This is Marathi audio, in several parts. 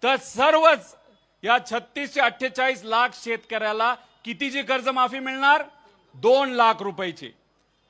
तर सर्वच या 36 ते 48 लाख शेतकऱ्याला कितीची कर्जमाफी मिळणार? 2 लाख रुपयाची।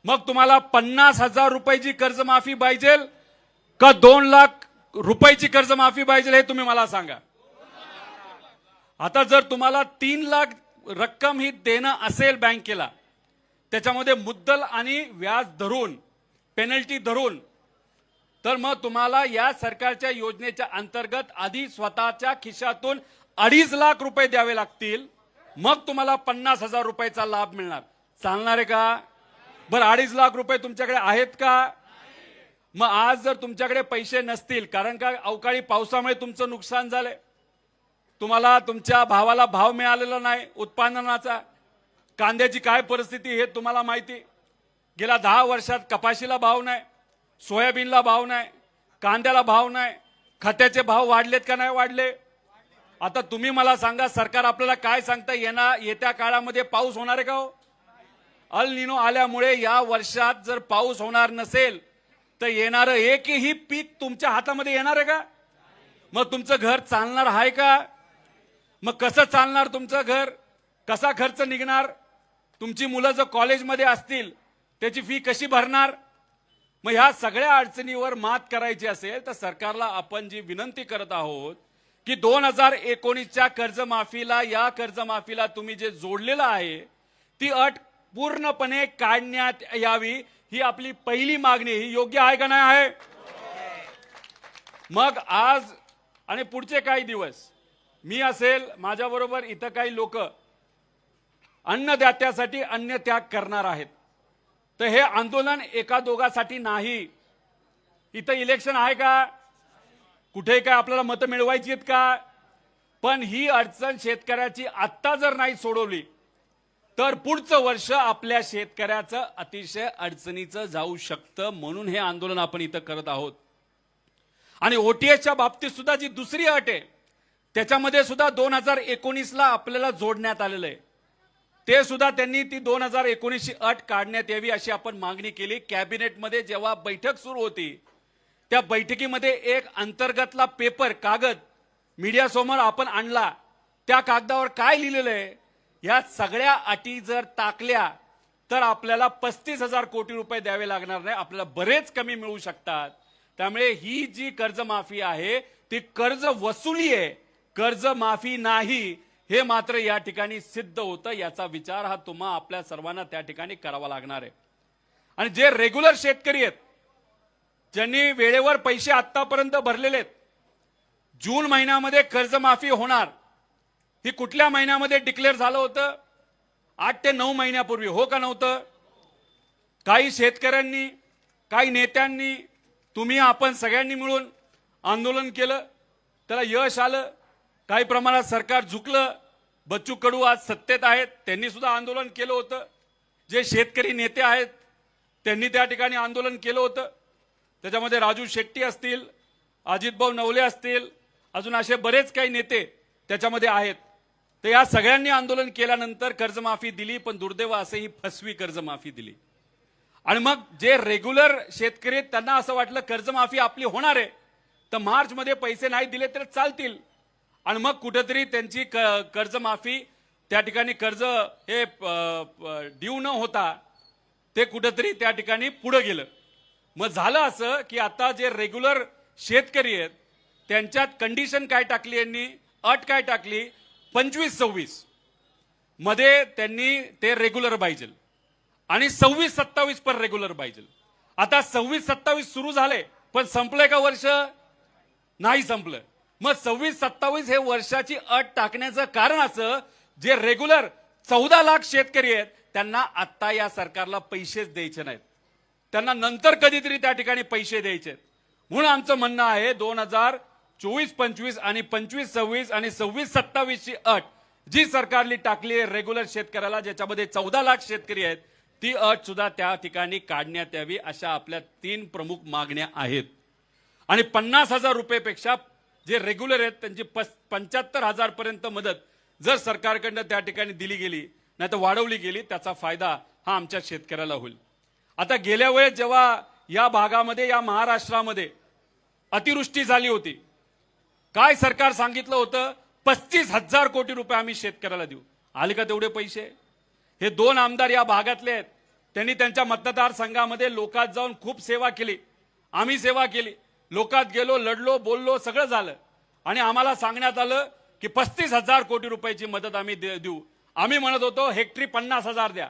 मग तुम्हाला 50,000 रुपयाची कर्जमाफी पाहिजे का 2 लाख रुपयाची कर्जमाफी पाहिजे हे तुम्ही मला सांगा। आता जर तुम्हाला 3 लाख रक्कम ही देणं असेल बँकेला, त्याच्यामध्ये मुद्दल आणि व्याज धरून पेनल्टी धरून, तर मग तुम्हाला या सरकारच्या योजनेच्या अंतर्गत आधी स्वतःच्या खिशातून 2.5 लाख रुपये द्यावे लागतील, मग तुम्हाला 50,000 रुपयाचा लाभ मिळणार। चालणार आहे का? बरं 2.5 लाख रुपये तुमच्याकडे आहेत का? मग आज जर तुमच्याकडे पैसे नसतील, कारण का अवकाळी पावसामुळे तुमचं नुकसान झालंय, तुम्हाला तुमच्या भावाला भाव मिळालेला नाही उत्पादनाचा, कांद्याची काय परिस्थिती हे तुम्हाला माहिती, गेल्या 10 वर्षात कपाशीला भाव नाही, सोयाबीनला भाव नाही, कांद्याला भाव नाही, खताचे भाव वाढलेत का नाही वाढले? आता तुम्ही मला सांगा, सरकार आपल्याला काय सांगता, येत्या काळामध्ये पाऊस होणार आहे का हो? अल निनो आल्यामुळे या वर्षात जर पाऊस होणार नसेल तर येणारं एकही पीक तुमच्या हातामध्ये येणार आहे का? मग तुमचं घर चालणार आहे का? मग कसं चालणार तुमचं घर? कसा खर्च निघणार? तुमची मुलं जर कॉलेजमध्ये असतील त्याची फी कशी भरणार? मग ह्या सगळ्या अडचणीवर मात करायची असेल तर सरकारला आपण जी विनंती करत आहोत की 2019च्या कर्जमाफीला, या कर्जमाफीला तुम्ही जे जोडलेलं आहे ती अट पूर्णपणे काढण्यात यावी, ही आपली पहिली मागणी। ही योग्य आहे का नाही आहे? मग आज आणि पुढचे काही दिवस मी असेल, माझ्याबरोबर इथं काही लोक अन्नदात्यासाठी अन्न त्याग करणार आहेत। तर हे आंदोलन एका दोघासाठी नाही। इथं इलेक्शन आहे का? कुठे काय आपल्याला मतं मिळवायची आहेत का? पण ही अडचण शेतकऱ्याची आत्ता जर नाही सोडवली तर पुढचं वर्ष आपल्या शेतकऱ्याचं अतिशय अडचणीचं जाऊ शकतं, म्हणून हे आंदोलन आपण इथं करत आहोत। आणि ओटीएसच्या बाबतीत सुद्धा जी दुसरी अट आहे त्याच्यामध्ये सुद्धा 2019ला आपल्याला जोडण्यात आलेलं आहे, ते सुद्धा त्यांनी ती 2019ची अट काढण्यात यावी अशी आपण मागणी केली। कॅबिनेटमध्ये जेव्हा बैठक सुरू होती त्या बैठकीमध्ये एक अंतर्गतला पेपर कागद मीडिया समोर आपण आणला, त्या कागदावर काय लिहिलेलं आहे, या सगळ्या अटी जर टाकल्या तर आपल्याला 35,000 कोटी रुपये द्यावे लागणार नाही, आपल्याला बरेच कमी मिळू शकतात। त्यामुळे ही जी कर्जमाफी आहे ती कर्ज वसुली आहे, कर्जमाफी नाही, हे मात्र या ठिकाणी सिद्ध होतं। याचा विचार हा तुम्हा आपल्या सर्वांना त्या ठिकाणी करावा लागणार आहे। आणि जे रेग्युलर शेतकरी आहेत ज्यांनी वेळेवर पैसे आतापर्यंत भरलेले आहेत, जून महिन्यामध्ये कर्जमाफी होणार, ही कुठल्या महिन्यामध्ये डिक्लेअर झालं होतं? 8 ते 9 महिन्यापूर्वी, हो का नव्हतं? काही शेतकऱ्यांनी, काही नेत्यांनी, तुम्ही आपण सगळ्यांनी मिळून आंदोलन केलं, त्याला यश आलं, काही प्रमाणात सरकार झुकलं। बच्चू कडू आज सत्तेत आहेत, त्यांनी सुद्धा आंदोलन केलं होतं। जे शेतकरी नेते आहेत त्यांनी त्या ठिकाणी आंदोलन केलं होतं, त्याच्यामध्ये राजू शेट्टी असतील, अजितभाऊ नवले असतील, अजून असे बरेच काही नेते त्याच्यामध्ये आहेत। तर या सगळ्यांनी आंदोलन केल्यानंतर कर्जमाफी दिली, पण दुर्दैव असे ही फसवी कर्जमाफी दिली। आणि मग जे रेग्युलर शेतकरी त्यांना असं वाटलं कर्जमाफी आपली होणार आहे तर मार्च मध्ये पैसे नाही दिले तर चालतील, आणि मग कुठेतरी त्यांची कर्जमाफी त्या ठिकाणी कर्ज हे ड्यू न होता ते कुठेतरी त्या ठिकाणी पुढे गेलं। मग झालं असं की आता जे रेग्युलर शेतकरी आहेत त्यांच्यात कंडिशन काय टाकली, यांनी अट काय टाकली, 25-26 मध्ये त्यांनी ते रेग्युलर पाहिजे आणि 26-27 पर रेग्युलर पाहिजे। आता 26-27 सुरू झाले पण संपले का वर्ष? नाही संपलं। मग 26-27 हे वर्षाची अट टाकण्याचं कारण असं, जे रेग्युलर 14 लाख शेतकरी आहेत त्यांना आता या सरकारला पैसेच द्यायचे नाहीत, त्यांना नंतर कधीतरी त्या ठिकाणी पैसे द्यायचे। म्हणून आमचं म्हणणं आहे 2024-25 आणि 25-26 आणि 26-27 ची अट जी सरकारने टाकली आहे रेग्युलर शेतकऱ्याला, ज्याच्यामध्ये 14 लाख शेतकरी आहेत, ती अट सुद्धा त्या ठिकाणी काढण्यात यावी अशा आपल्या 3 प्रमुख मागण्या आहेत। आणि 50,000 रुपयापेक्षा जे रेग्युलर आहेत त्यांची 75,000 पर्यंत मदत जर सरकारकडून त्या ठिकाणी दिली गेली नाही तर वाढवली गेली, त्याचा फायदा हा आमच्या शेतकऱ्याला होईल। आता गेल्या वेळेस जेव्हा या भागामध्ये, या महाराष्ट्रामध्ये अतिवृष्टी झाली होती काय सरकार सांगितलं होतं 35,000 कोटी रुपये आम्ही शेतकऱ्याला देऊ. आले का तेवढे पैसे? हे दोन आमदार या भागातले आहेत. त्यांनी त्यांच्या मतदारसंघामध्ये लोकात जाऊन खूप सेवा केली. आम्ही सेवा केली. लोकात गेलो, लढलो, बोललो, सगळं झालं आणि आम्हाला सांगण्यात आलं की 35,000 कोटी रुपयाची मदत आम्ही देऊ. आम्ही म्हणत होतो हेक्टरी 50,000 द्या.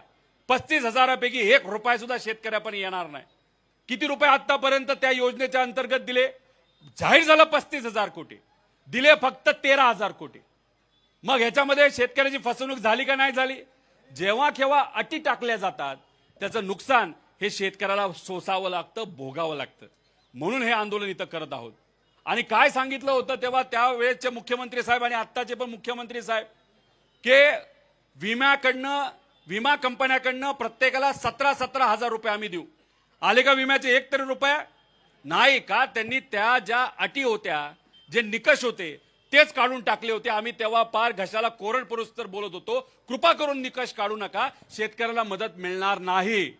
35,000पैकी 1 रुपया सुद्धा शेतकऱ्यापर्यंत येणार नाही. किती रुपये आतापर्यंत त्या योजनेच्या अंतर्गत दिले? जाहीर झालं 35,000 कोटी, दिले फक्त 13,000 कोटी. मग ह्याच्यामध्ये शेतकऱ्याची फसवणूक झाली का नाही झाली? जेव्हा केव्हा अटी टाकल्या जातात त्याचं नुकसान हे शेतकऱ्याला सोसावं लागतं, भोगावं लागतं. म्हणून हे आंदोलन इथं करत आहोत. आणि काय सांगितलं होतं तेव्हा त्यावेळेचे मुख्यमंत्री साहेब आणि आत्ताचे पण मुख्यमंत्री साहेब की विमा कंपन्याकडनं प्रत्येकाला 17,000 रुपये आम्ही देऊ. आले का विम्याचे 1 तरी रुपया? नाही का? त्यांनी त्या ज्या अटी होत्या, जे निकष होते तेच काढून टाकले होते. आम्ही तेव्हा पार घशाला कोरड पुरस्तर बोलत होतो, कृपा करून निकष काढू नका, शेतकऱ्याला मदत मिळणार नाही.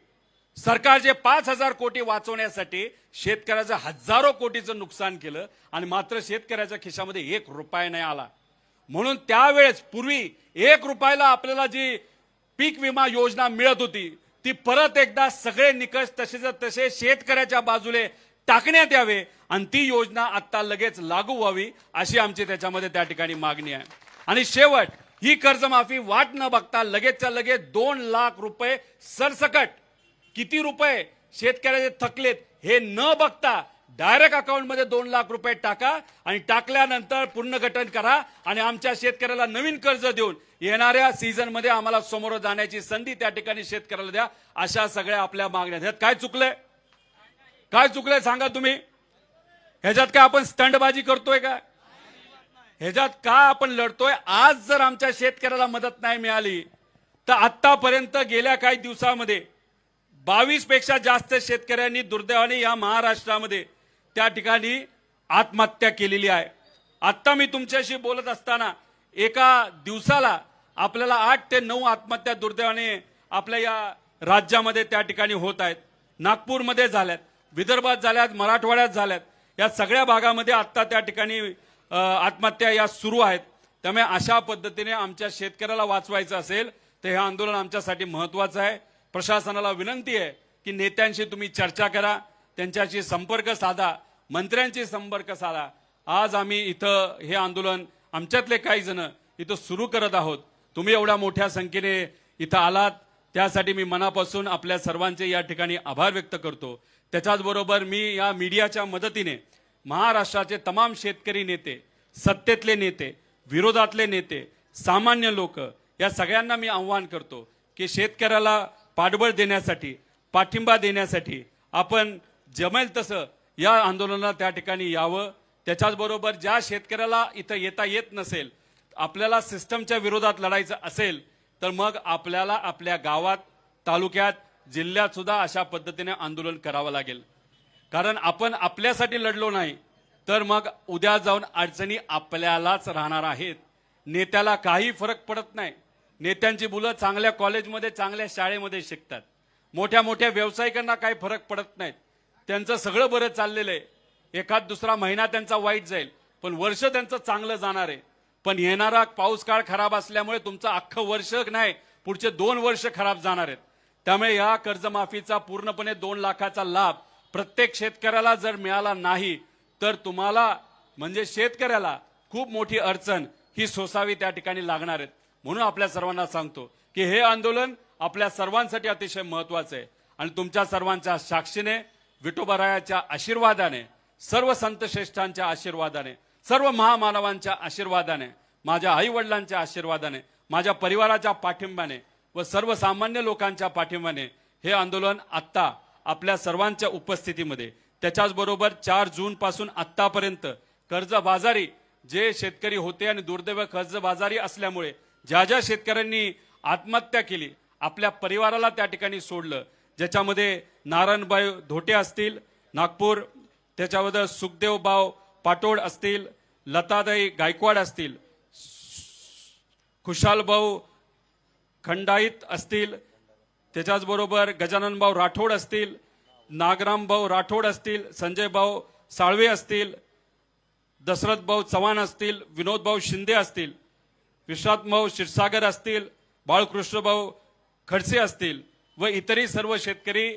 सरकारचे 5,000 कोटी वाचवण्यासाठी शेतकऱ्याचं हजारो कोटीचं नुकसान केलं आणि मात्र शेतकऱ्याच्या खिशामध्ये 1 रुपया नाही आला. म्हणून त्यावेळेस पूर्वी 1 रुपयाला आपल्याला जी पीक विमा योजना मिळत होती ती परत एकदा सगळे निकष तसे शेतकऱ्याच्या बाजूने टाकण्यात यावे आणि ती योजना आता लगेच लागू व्हावी अशी आमची त्याच्यामध्ये त्या ठिकाणी मागणी आहे. आणि शेवट ही कर्जमाफी वाट न बघता लगेचच्या लगेच 2 लाख रुपये सरसकट, किती रुपये शेतकऱ्याचे थकलेत हे न बघता डायरेक्ट अकाउंटमध्ये 2 लाख रुपये टाका आणि टाकल्यानंतर पुनर्गठन करा आणि आमच्या शेतकऱ्याला नवीन कर्ज देऊन येणाऱ्या सीझनमध्ये आम्हाला समोर जाण्याची संधी त्या ठिकाणी शेतकऱ्याला द्या. अशा सगळ्या आपल्या मागण्या आहेत. काय चुकलंय? काय चुकलंय सांगा तुम्ही? ह्याच्यात काय आपण स्टंटबाजी करतोय का? ह्याच्यात का आपण लढतोय? आज जर आमच्या शेतकऱ्याला मदत नाही मिळाली तर आतापर्यंत गेल्या काही दिवसामध्ये 22 पेक्षा जास्त शेतकऱ्यांनी दुर्दैवाने या महाराष्ट्रामध्ये त्या ठिकाणी आत्महत्या केलेली आहे. आता मी तुमच्याशी बोलत असताना एका दिवसाला आपल्याला 8 ते 9 आत्महत्या दुर्दैवाने आपल्या या राज्यामध्ये त्या ठिकाणी होत आहेत. नागपूरमध्ये झाल्यात, विदर्भात झाल्यात, मराठवाड्यात झाल्यात. या सगळ्या भागामध्ये आता त्या ठिकाणी आत्महत्या या सुरू आहेत. त्यामुळे अशा पद्धतीने आमच्या शेतकऱ्याला वाचवायचं असेल तर हे आंदोलन आमच्यासाठी महत्वाचं आहे. प्रशासनाला विनंती आहे की नेत्यांशी तुम्ही चर्चा करा, त्यांच्याशी संपर्क साधा, मंत्र्यांशी संपर्क साधा. आज आम्ही इथं हे आंदोलन आमच्यातले काही जण इथं सुरू करत आहोत. तुम्ही एवढ्या मोठ्या संख्येने इथं आलात त्यासाठी मी मनापासून आपल्या सर्वांचे या ठिकाणी आभार व्यक्त करतो. त्याच्याचबरोबर मी या मीडियाच्या मदतीने महाराष्ट्राचे तमाम शेतकरी नेते, सत्तेतले नेते, विरोधातले नेते, सामान्य लोक या सगळ्यांना मी आव्हान करतो की शेतकऱ्याला पाठबळ देण्यासाठी, पाठिंबा देण्यासाठी आपण जमेल तसं या आंदोलनाला त्या ठिकाणी यावं. त्याच्याचबरोबर ज्या शेतकऱ्याला इथं येता येत नसेल, आपल्याला सिस्टमच्या विरोधात लढायचं असेल तर मग आपल्याला आपल्या गावात, तालुक्यात, जिल्ह्यात सुद्धा अशा पद्धतीने आंदोलन करावं लागेल. कारण आपण आपल्यासाठी लढलो नाही तर मग उद्या जाऊन अडचणी आपल्यालाच राहणार आहेत. नेत्याला काही फरक पडत नाही. नेत्यांची मुलं चांगल्या कॉलेजमध्ये, चांगल्या शाळेमध्ये शिकतात. मोठ्या मोठ्या व्यावसायिकांना काही फरक पडत नाहीत. त्यांचं सगळं बरं चाललेलं आहे. एखाद दुसरा महिना त्यांचा वाईट जाईल पण वर्ष त्यांचं चांगलं जाणार आहे. पण येणारा पाऊस काळ खराब असल्यामुळे तुमचं अख्खं वर्ष नाही, पुढचे 2 वर्ष खराब जाणार आहेत. त्यामुळे या कर्जमाफीचा पूर्णपणे 2 लाखाचा लाभ प्रत्येक शेतकऱ्याला जर मिळाला नाही तर तुम्हाला म्हणजे शेतकऱ्याला खूप मोठी अडचण ही सोसावी त्या ठिकाणी लागणार आहेत. म्हणून आपल्या सर्वांना सांगतो की हे आंदोलन आपल्या सर्वांसाठी अतिशय महत्वाचं आहे आणि तुमच्या सर्वांच्या साक्षीने, विठोबारायाच्या आशीर्वादाने, सर्व संत श्रेष्ठांच्या आशीर्वादाने, सर्व महामानवांच्या आशीर्वादाने, माझ्या आई वडिलांच्या आशीर्वादाने, माझ्या परिवाराच्या पाठिंब्याने व सर्वसामान्य लोकांच्या पाठिंब्याने हे आंदोलन आत्ता आपल्या सर्वांच्या उपस्थितीमध्ये, त्याच्याचबरोबर 4 जून पासून आत्तापर्यंत कर्जबाजारी जे शेतकरी होते आणि दुर्दैव कर्जबाजारी असल्यामुळे ज्या ज्या शेतकऱ्यांनी आत्महत्या केली, आपल्या परिवाराला त्या ठिकाणी सोडलं, ज्याच्यामध्ये नारायणभाई धोटे असतील नागपूर, त्याच्याबद्दल सुखदेवभाऊ पाटोड असतील, लताताई गायकवाड असतील, खुशालभाऊ खंडाईत असतील, त्याच्याचबरोबर गजाननभाऊ राठोड असतील, नागरामभाऊ राठोड असतील, संजयभाऊ साळवे असतील, दशरथ भाऊ चव्हाण असतील, विनोद भाऊ शिंदे असतील, विश्वास भाऊ क्षीरसागर असतील, बाळकृष्ण भाऊ खडसे असतील व इतरही सर्व शेतकरी,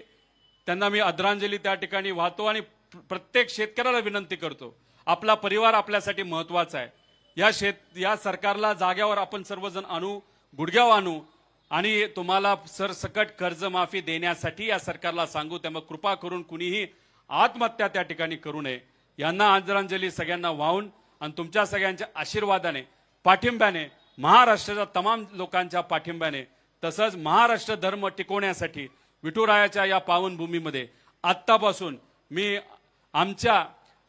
त्यांना मी आदरांजली त्या ठिकाणी वाहतो आणि प्रत्येक शेतकऱ्याला विनंती करतो, आपला परिवार आपल्यासाठी महत्वाचा आहे. या सरकारला जाग्यावर आपण सर्वजण आणू, गुडघ्यावर आणू आणि तुम्हाला सरसकट कर्जमाफी देण्यासाठी या सरकारला सांगू. त्यामुळे कृपा करून कुणीही आत्महत्या त्या ठिकाणी करू नये. यांना आदरांजली सगळ्यांना वाहून आणि तुमच्या सगळ्यांच्या आशीर्वादाने, पाठिंब्याने, महाराष्ट्राच्या तमाम लोकांच्या पाठिंब्याने, तसंच महाराष्ट्र धर्म टिकवण्यासाठी विठुरायाच्या या पावनभूमीमध्ये आत्तापासून मी आमच्या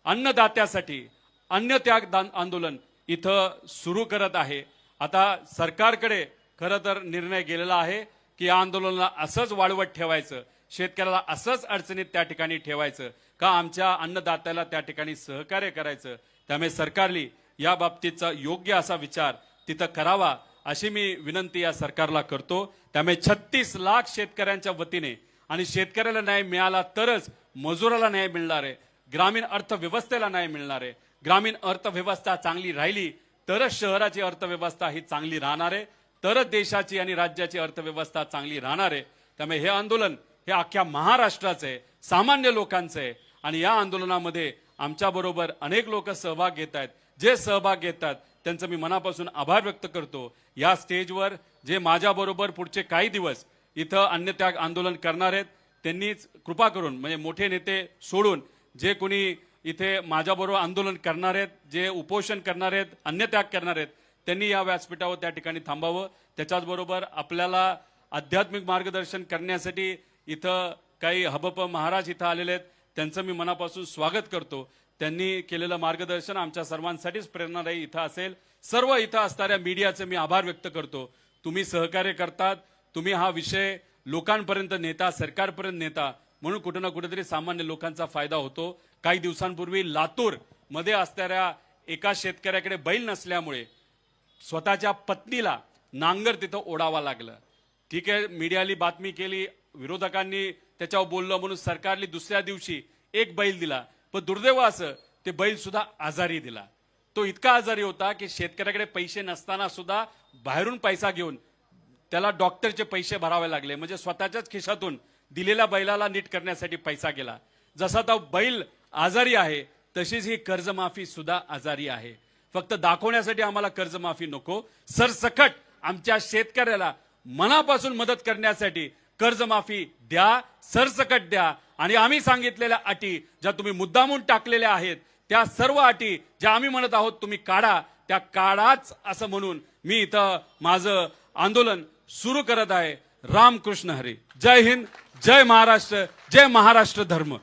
अन्नदात्यासाठी अन्नत्याग आंदोलन इथं सुरू करत आहे. आता सरकारकडे खरं तर निर्णय गेलेला आहे की या आंदोलनाला असंच वाढवत ठेवायचं, शेतकऱ्याला असंच अडचणीत त्या ठिकाणी ठेवायचं का आमच्या अन्नदात्याला त्या ठिकाणी सहकार्य करायचं. त्यामुळे सरकारने या बाबतीतचा योग्य असा विचार तिथं करावा अशी मी विनंती या सरकारला करतो. त्यामुळे 36 लाख शेतकऱ्यांच्या वतीने आणि शेतकऱ्याला न्याय मिळाला तरच मजुराला न्याय मिळणार आहे, ग्रामीण अर्थव्यवस्थेला न्याय मिळणार आहे. ग्रामीण अर्थव्यवस्था चांगली राहिली तरच शहराची अर्थव्यवस्था ही चांगली राहणार आहे, तरच देशाची आणि राज्याची अर्थव्यवस्था चांगली राहणार आहे. त्यामुळे हे आंदोलन हे अख्ख्या महाराष्ट्राचं आहे, सामान्य लोकांचं आहे आणि या आंदोलनामध्ये आमच्याबरोबर अनेक लोक सहभाग घेत आहेत. जे सहभाग घेतात त्यांचं मी मनापासून आभार व्यक्त करतो. या स्टेजवर जे माझ्याबरोबर पुढचे काही दिवस इथं अन्नत्याग आंदोलन करणार आहेत त्यांनीच कृपा करून, म्हणजे मोठे नेते सोडून जे कोणी इथे माझ्याबरोबर आंदोलन करणार आहेत, जे उपोषण करणार आहेत, अन्नत्याग करणार आहेत, त्यांनी या व्यासपीठावर त्या ठिकाणी थांबावं. त्याच्याचबरोबर आपल्याला आध्यात्मिक मार्गदर्शन करण्यासाठी इथं काही हबप महाराज इथं आलेले आहेत, त्यांचं मी मनापासून स्वागत करतो. त्यांनी केलेलं मार्गदर्शन आमच्या सर्वांसाठीच प्रेरणादायी इथं असेल. सर्व इथं असणाऱ्या मीडियाचे मी आभार व्यक्त करतो. तुम्ही सहकार्य करतात, तुम्ही हा विषय लोकांपर्यंत नेता, सरकारपर्यंत नेता, म्हणून कुठे ना कुठेतरी सामान्य लोकांचा फायदा होतो. काही दिवसांपूर्वी लातूर मध्ये असणाऱ्या एका शेतकऱ्याकडे बैल नसल्यामुळे स्वतःच्या पत्नीला नांगर तिथं ओढावा लागलं. ठीक आहे, मीडियाली बातमी केली, विरोधकांनी त्याच्यावर बोललं म्हणून सरकारने दुसऱ्या दिवशी एक बैल दिला, पण दुर्दैव असं ते बैल सुद्धा आजारी दिला. तो इतका आजारी होता की शेतकऱ्याकडे पैसे नसताना सुद्धा बाहेरून पैसा घेऊन त्याला डॉक्टरचे पैसे भरावे लागले. म्हणजे स्वतःच्याच खिशातून दिलेल्या बैलाला नीट करण्यासाठी पैसा गेला. जसा तो बैल आजारी आहे तशीच ही कर्जमाफी सुद्धा आजारी आहे. फक्त दाखवण्यासाठी आम्हाला कर्जमाफी नको, सरसकट आमच्या शेतकऱ्याला मनापासून मदत करण्यासाठी कर्जमाफी द्या, सरसकट द्या. आणि आम्ही सांगितलेल्या अटी ज्या तुम्ही मुद्दामून टाकलेल्या आहेत त्या सर्व अटी ज्या आम्ही म्हणत आहोत तुम्ही काढा, त्या काढाच असं म्हणून मी इथं माझं आंदोलन सुरू करत आहे. रामकृष्ण हरी. जय हिंद, जय महाराष्ट्र, जय महाराष्ट्र धर्म.